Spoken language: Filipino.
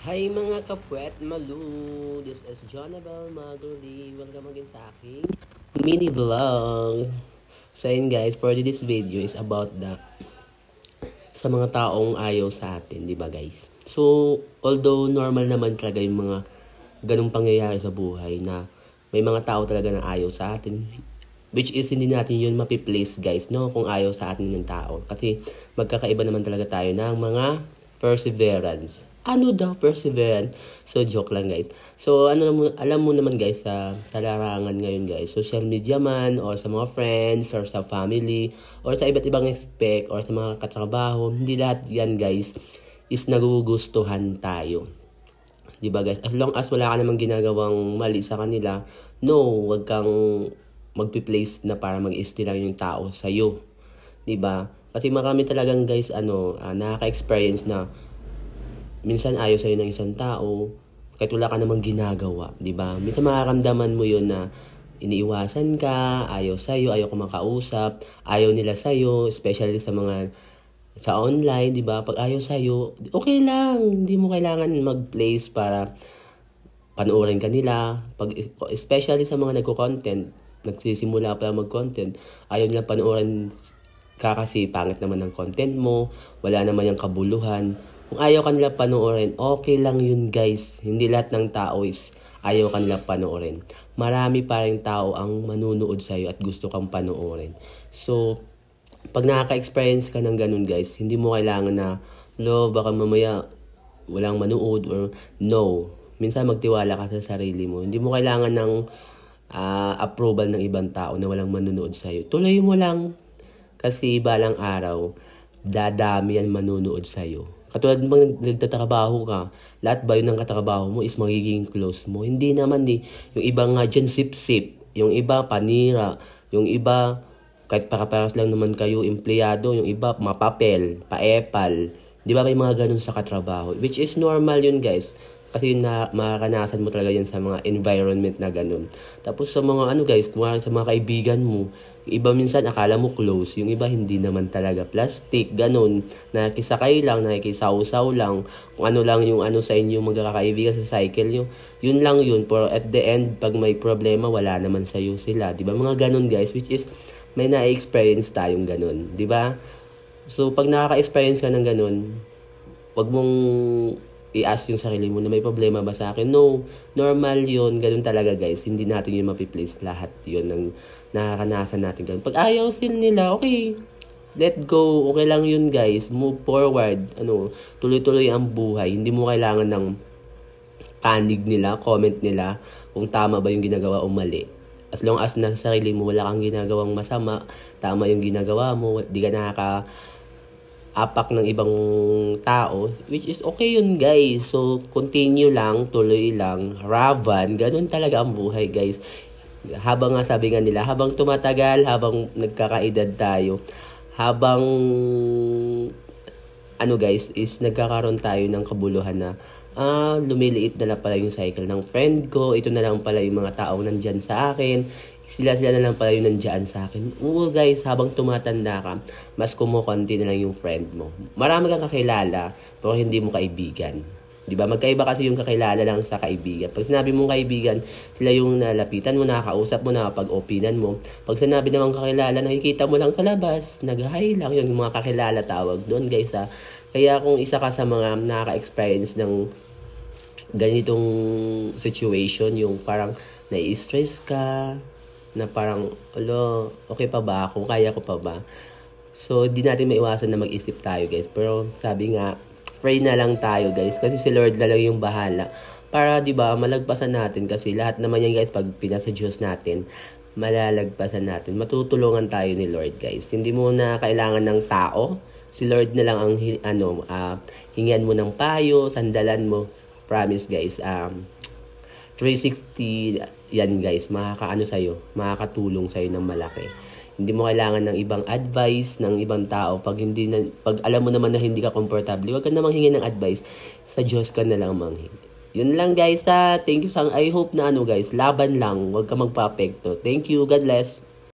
Hi mga kapwet malu! This is Jonabel Maguli. Welcome again sa aking mini vlog. So yun guys, for this video is about sa mga taong ayaw sa atin, di ba guys? So, although normal naman talaga yung mga ganung pangyayari sa buhay na may mga tao talaga na ayaw sa atin, which is hindi natin yun mapiplace guys, no? Kung ayaw sa atin ng tao. Kasi magkakaiba naman talaga tayo ng mga perseverance. Ano daw perseverance? So, joke lang guys. So, alam mo naman guys, sa larangan ngayon guys, social media man, or sa mga friends, or sa family, or sa iba't ibang aspect, or sa mga katrabaho, hindi lahat yan guys is nagugustuhan tayo. Diba guys? As long as wala ka namang ginagawang mali sa kanila, no, wag kang magpi-place na para mag-isti lang yung tao sa'yo. Diba? Kasi marami talagang guys, nakaka-experience na minsan ayaw sa'yo ng isang tao, kahit wala ka namang ginagawa, di ba? Minsan makaramdaman mo yun na iniiwasan ka, ayaw sa'yo, ayaw ka makausap, ayaw nila sa'yo, especially sa online, di ba? Pag ayaw sa'yo, okay lang, hindi mo kailangan mag-place para panoorin ka nila. Especially sa mga nagko-content, nagsisimula pa mag-content, ayaw nila panoorin ka kasi pangit naman ng content mo, wala naman yung kabuluhan. Kung ayaw kanila panoorin, okay lang yun guys. Hindi lahat ng tao is ayaw kanila panoorin. Marami pa rin tao ang manunood sa'yo at gusto kang panoorin. So, pag nakaka-experience ka ng ganun guys, hindi mo kailangan na, baka mamaya walang manood or no. Minsan magtiwala ka sa sarili mo. Hindi mo kailangan ng approval ng ibang tao na walang manunood sa'yo. Tuloy mo lang kasi balang araw, dadami yan manunood sa'yo. Katulad bang nagtatrabaho ka, lahat ba yun ng katrabaho mo is magiging close mo? Hindi naman Yung iba nga dyan sip-sip, yung iba panira, yung iba kahit para-paras lang naman kayo empleyado, yung iba mapapel, paepal. Di ba may mga ganun sa katrabaho? Which is normal yun guys. Kasi makakanasan mo talaga yan sa mga environment na ganun. Tapos sa mga guys, sa mga kaibigan mo, yung iba minsan akala mo close, yung iba hindi naman talaga, plastic, ganun. Nakikisakay lang, nakikisaw-saw lang, kung ano lang yung sa inyo magkakaibigan sa cycle, yun lang yun. Pero at the end, pag may problema, wala naman sa'yo sila. Di ba mga ganun guys, which is may na-experience tayong ganun. Di ba? So pag nakaka-experience ka ng ganun, wag mong i-ask yung sarili mo na may problema ba sa akin. No, normal yun. Ganun talaga guys. Hindi natin yun mapiplace lahat yun ng nakakanasan natin ganun. Pag ayaw nila, okay, let go. Okay lang yun guys. Move forward. Tuloy-tuloy ang buhay. Hindi mo kailangan ng panig nila, comment nila kung tama ba yung ginagawa o mali. As long as nasa sarili mo wala kang ginagawang masama, tama yung ginagawa mo, di ka apak ng ibang tao, which is okay yun guys. So continue lang, tuloy lang, ravan, ganun talaga ang buhay guys. Habang nga sabi nga nila, habang tumatagal, habang nagkakaedad tayo, habang guys, is nagkakaroon tayo ng kabuluhan na lumiliit na lang pala yung cycle ng friend ko, ito na lang pala yung mga tao nandyan sa akin, sila na lang pala yung nandyan sa akin. Oo guys, habang tumatanda ka, mas kumukonti na lang yung friend mo. Marami kang kakilala, pero hindi mo kaibigan. Diba? Magkaiba kasi yung kakilala lang sa kaibigan. Pag sinabi mong kaibigan, sila yung nalapitan mo, nakakausap mo, nakapag-opinan mo. Pag sinabi namang kakilala, nakikita mo lang sa labas, nag-hi lang, yung mga kakilala tawag doon guys ha. Kaya kung isa ka sa mga nakaka-experience ng ganitong situation, yung parang nai-stress ka, na parang, okay pa ba ako? Kaya ko pa ba? So, di natin maiwasan na mag-isip tayo, guys. Pero, sabi nga, pray na lang tayo, guys. Kasi si Lord na lang yung bahala. Para, di ba, malagpasan natin. Kasi lahat naman yan, guys, pag pinasa Diyos natin, malalagpasan natin. Matutulungan tayo ni Lord, guys. Hindi mo na kailangan ng tao. Si Lord na lang ang, hingian mo ng payo, sandalan mo. Promise, guys. 360 yan guys, makakatulong sa'yo ng malaki. Hindi mo kailangan ng ibang advice ng ibang tao. Pag alam mo naman na hindi ka komportable, huwag ka namang hingi ng advice. Sa Diyos ka na lang manghingi. Yun lang guys ha. Thank you. I hope na guys, laban lang. Huwag ka magpa-apekto. Thank you. God bless.